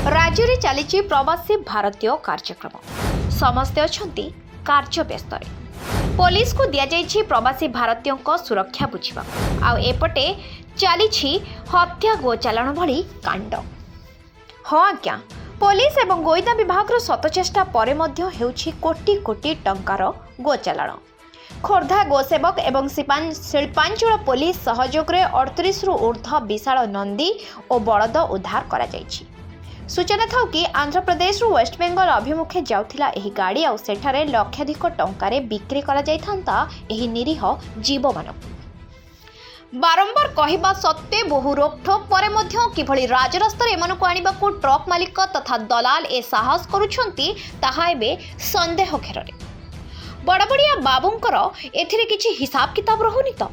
राज्य में चली प्रवासी भारतीय कार्यक्रम समस्ते अछंती कार्य व्यस्त पुलिस को दि जाइछि प्रवासी भारतीयों सुरक्षा बुझा आउटे चली हत्या गोचालाण भली कांड। हाँ आज्ञा पुलिस एवं गोईदा विभाग शतचेष्टा पर हेउछि कोटी कोटी टंकार गोचालाण। खोर्धा गोसेवक एवं शिल्पांचल पुलिस सहयोग में 38 रु ऊर्ध्व विशाल नंदी और बलद उद्धार करा जाइछि। सूचना था कि आंध्र प्रदेश वेस्ट बेंगल अभिमुखे जाउथिला एही गाड़ी आ सेठारे लक्षाधिक टंकारे बिक्री करा जाइथांता एही निरीह जीव मान। बारंबार कहवा सत्वे बहु रोकठोक पर मध्य किभଳି राजरास्तार एमानकु आनिबाकु ट्रक मालिक तथा दलाल ए साहस करुछंती ताहा एबे संदेह घेରରେ। बड़बड़िया बाबूंकर एथिरे किछि हिसाब किताब रहुनी तो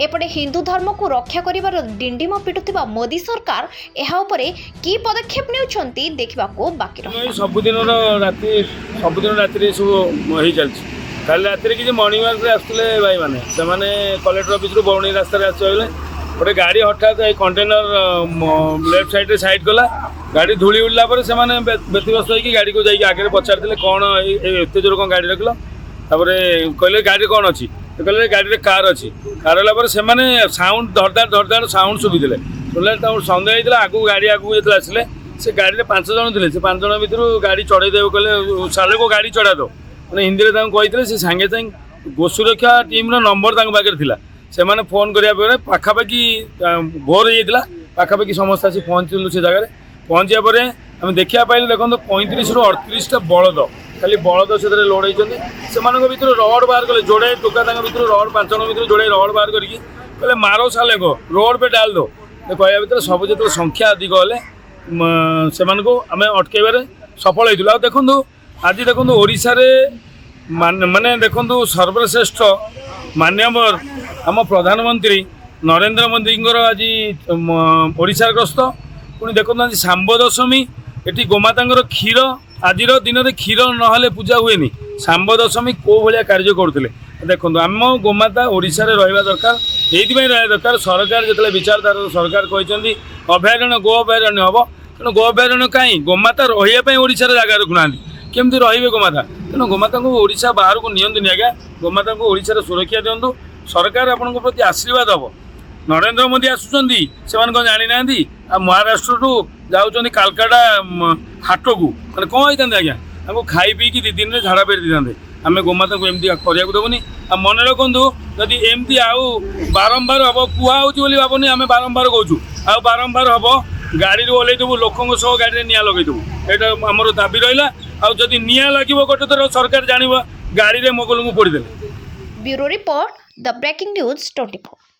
एपटे हिंदू धर्म को रक्षा करिवार डिंडिम पिटुथिबा मोदी सरकार एहा उपरे की पदक्षेप नेउछंती देखिबाको बाकी रह। सबुदिन राति सब होई चलछि। काल राति कि मॉर्निंग वाक आसुले भाई माने से माने कलेक्टर ऑफिस रु बौणी रास्ता आसले गोटे गाड़ी हठात कंटेनर लेफ्ट साइड रे साइड कला गाड़ी धूली उड़ला पर से माने व्यतिव्यस्त होई गाड़ी को जाई आगे पचारथिले कोन एते जोर कोन गाड़ी रखलो तापरे कहले गाड़ी कोन अछि कहले गाड़ी रे कार अछि कार होला पर से माने साउंड धड़धाड़ साउंड सुबिदिले सुनले त संदेह होइतला आगु गाड़ी आगु जेतला आसिले से गाड़ी रे 5 जण थिले से 5 जण भितरु गाड़ी चढ़ाई देबो कहले साले को गाड़ी चढ़ा दो माने हिंदी रे तांको कहितले से संगे संग गो सुरक्षा टीम रो नंबर तांको बागे थिला से माने फोन करिया पर पाखापाखी भोर हो जाइतला पाखापाखी समस्त आसी पहुंचलु से जगह रे पहुंचिया पर हम देखिया पाइले देखो 35 रु 38 टा बलद खाली बलद से लोड होइछन्ते सेमानक भितर रड बाहर कले जोड़े टोका तांको भितर रड 5 जण भितर जोड़े रड बाहर करके कहले मारो साले को रोड पे डाल दो कहया भितर सब जेतो संख्या अधिक होले सेमानको हमें अटकेबारे सफल होइतला। आ देखंतु आज देखंतु ओडिसा रे माने देखंतु सर्वश्रेष्ठ मान्यवर आम प्रधानमंत्री नरेंद्र मोदी आज ओडिशा ग्रस्त पुणी देखो आज सांब दशमी एटी गोमाता क्षीर आज दिन में क्षीर ना पूजा हुए सांब दशमी कौ भाया कार्य करुले देखो आम गोमाता ओडिशा रे रहा दरकार ये रहा दरकार। सरकार जो विचारधारा सरकार कहते अभयारण्य गो अभयारण्य हम तेणु गो अभयारण्य कहीं गोमाता रही ओडिशा रे जगह रखुना केमती रे गोमाता तेणु गोमाता को ओडिशा बाहर को नियंतु आज्ञा गोमाता को ओडिशा रे सुरक्षा दिंतु। सरकार आपण प्रति आशीर्वाद हम नरेंद्र मोदी आसुचंदी से जानी ना महाराष्ट्र टू जाऊँ कालकाटा हाट को मैंने कौन होता आज्ञा आपको खाई पी 2 दिन में झाड़ा पेट दे आम गोमाता को एमती करा देवनी। आ मन रखु जदि एमती आउ बारंबार हम कहूँ भावनी आम बारंबार कहूँ आ बारंबार हम गाड़ी ओल्ल देवु लोकों सह गाड़ी निआ लगेदेवु यहाँ आमर दाबी रहा। आदि निआ लगे गोटे थर सरकार जान गाड़ी में मोगल को पोड़देले। Bureau report the breaking news 24।